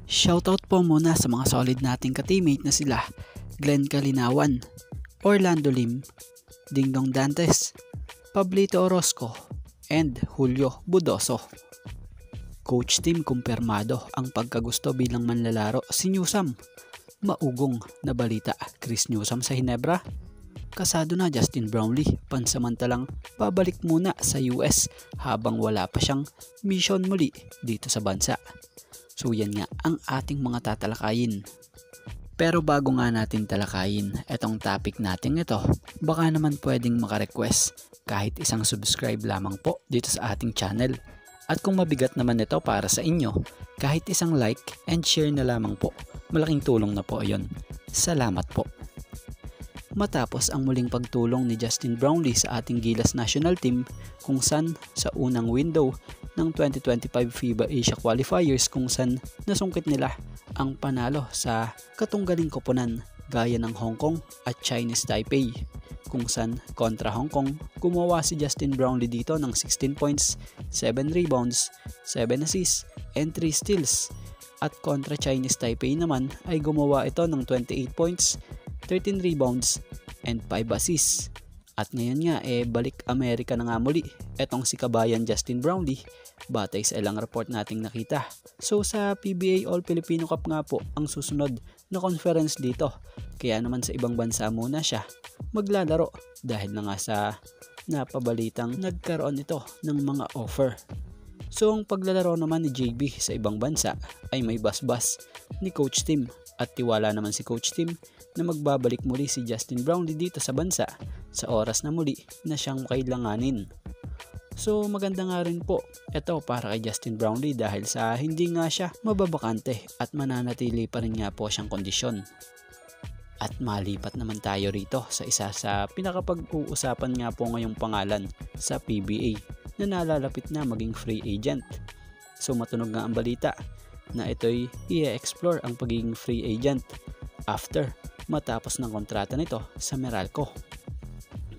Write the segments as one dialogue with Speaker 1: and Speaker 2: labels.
Speaker 1: Shoutout po muna sa mga solid nating ka-teammate na sila Glenn Kalinawan, Orlando Lim, Dingdong Dantes, Pablito Orozco, and Julio Budoso. Coach Tim kumpirmado ang pagkagusto bilang manlalaro si Newsam. Maugong na balita, Chris Newsam sa Hinebra. Kasado na Justin Brownlee, pansamantalang babalik muna sa US habang wala pa siyang mission muli dito sa bansa. So yan nga ang ating mga tatalakayin. Pero bago nga natin talakayin itong topic natin ito, baka naman pwedeng makarequest kahit isang subscribe lamang po dito sa ating channel. At kung mabigat naman ito para sa inyo, kahit isang like and share na lamang po, malaking tulong na po yon. Salamat po. Matapos ang muling pagtulong ni Justin Brownlee sa ating Gilas National Team kung saan sa unang window ng 2025 FIBA Asia Qualifiers kung saan nasungkit nila ang panalo sa katunggaling koponan gaya ng Hong Kong at Chinese Taipei kung saan kontra Hong Kong gumawa si Justin Brownlee dito ng 16 points, 7 rebounds, 7 assists, and 3 steals at kontra Chinese Taipei naman ay gumawa ito ng 28 points, 13 rebounds, and 5 assists. At ngayon nga balik Amerika na nga muli etong si kabayan Justin Brownlee batay sa ilang report nating nakita. So sa PBA All Filipino Cup nga po ang susunod na conference dito. Kaya naman sa ibang bansa muna siya maglalaro dahil na nga sa napabalitang nagkaroon ito ng mga offer. So ang paglalaro naman ni JB sa ibang bansa ay may basbas ni Coach Tim at tiwala naman si Coach Tim na magbabalik muli si Justin Brownlee dito sa bansa sa oras na muli na siyang kailanganin. So maganda nga rin po ito para kay Justin Brownlee dahil sa hindi nga siya mababakante at mananatili pa rin nga po siyang kondisyon. At malipat naman tayo rito sa isa sa pinakapag-uusapan nga po ngayong pangalan sa PBA na nalalapit na maging free agent. So matunog nga ang balita na ito'y i-explore ang pagiging free agent after matapos ng kontrata nito sa Meralco.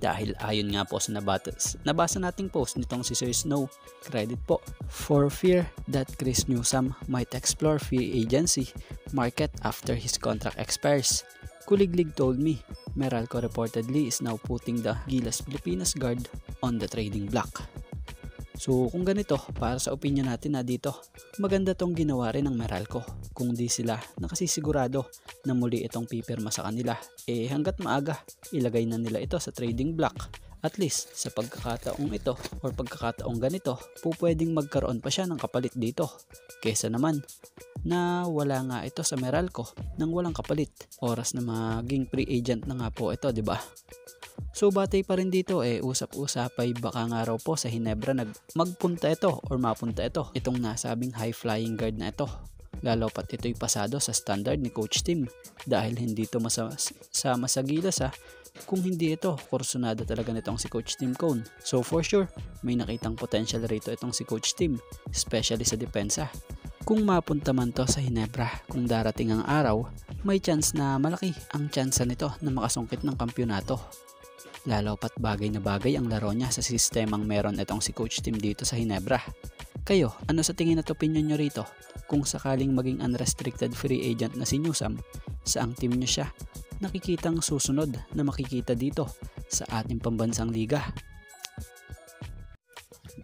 Speaker 1: Dahil ayon nga po sa nabasa nating post nitong si Sir Snow, credit po, for fear that Chris Newsam might explore free agency market after his contract expires. Kuliglig told me, Meralco reportedly is now putting the Gilas Pilipinas guard on the trading block. So kung ganito, para sa opinion natin na dito, maganda tong ginawa rin ng Meralco. Kung di sila nakasisigurado na muli itong pipirma sa kanila, hanggat maaga, ilagay na nila ito sa trading block. At least sa pagkakataong ito or pagkakataong ganito, pwedeng magkaroon pa siya ng kapalit dito. Kesa naman na wala nga ito sa Meralco nang walang kapalit. Oras na maging free agent na nga po ito, 'di ba? So batay pa rin dito usap-usapay baka nga raw po sa Hinebra magpunta ito or mapunta ito itong nasabing high flying guard na ito. Lalo pat ito'y pasado sa standard ni Coach Tim dahil hindi ito sama sa Gilas kung hindi ito kursunado talaga nitong si Coach Tim Cone. So for sure may nakitang potential rito itong si Coach Tim, especially sa depensa. Kung mapunta man to sa Hinebra, kung darating ang araw, may chance na malaki ang chance nito na makasungkit ng kampyonato. Lalo pat bagay na bagay ang laro niya sa sistemang meron itong si Coach Tim dito sa Hinebra. Kayo, ano sa tingin at opinion nyo rito? Kung sakaling maging unrestricted free agent na si Newsam, saang team nyo siya nakikitang susunod na makikita dito sa ating pambansang liga?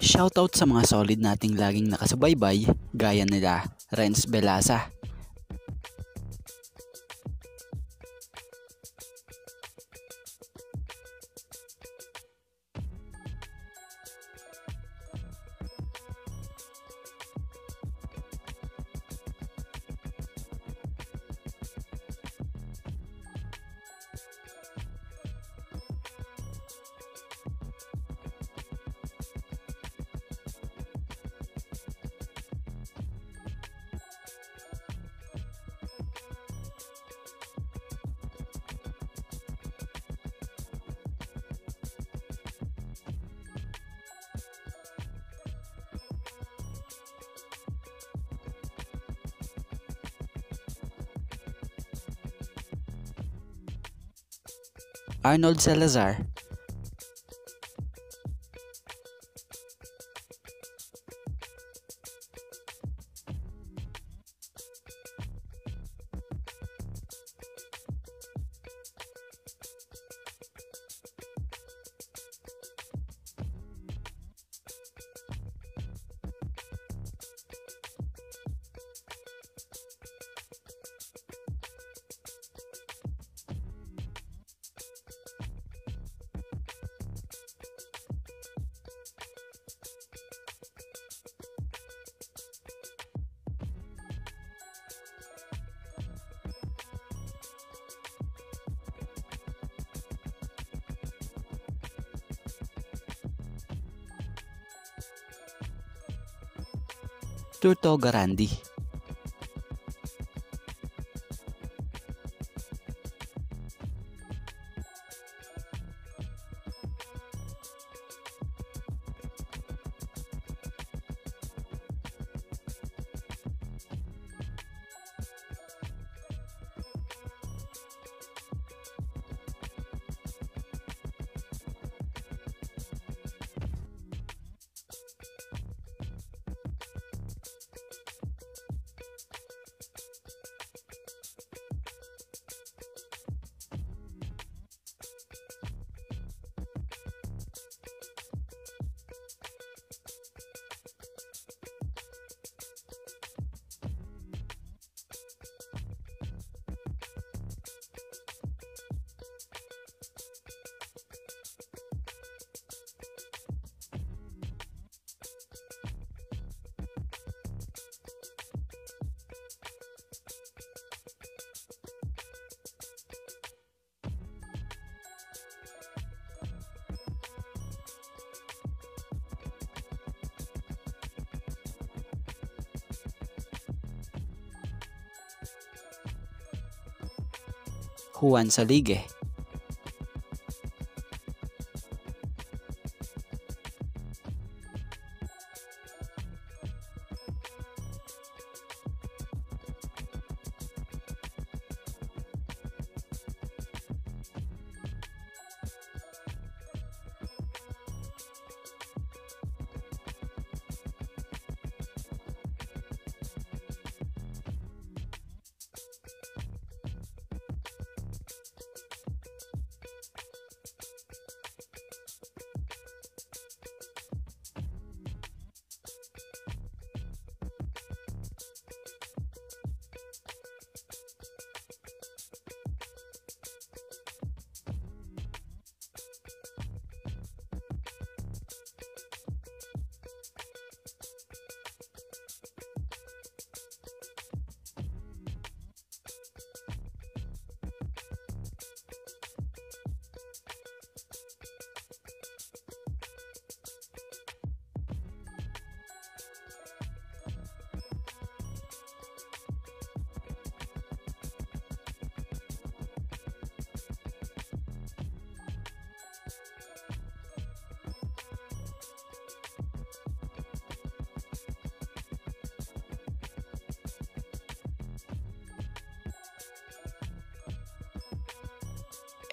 Speaker 1: Shoutout sa mga solid nating laging nakasubaybay gaya nila Renz Belasa, Arnold Salazar, Tlurto-Garandi. Juan Salige.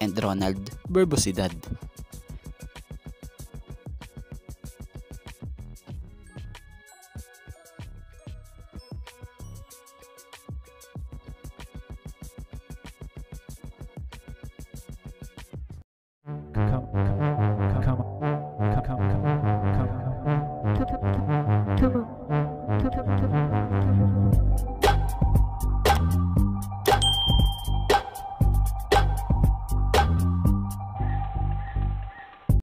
Speaker 1: And Ronald Burbosidad.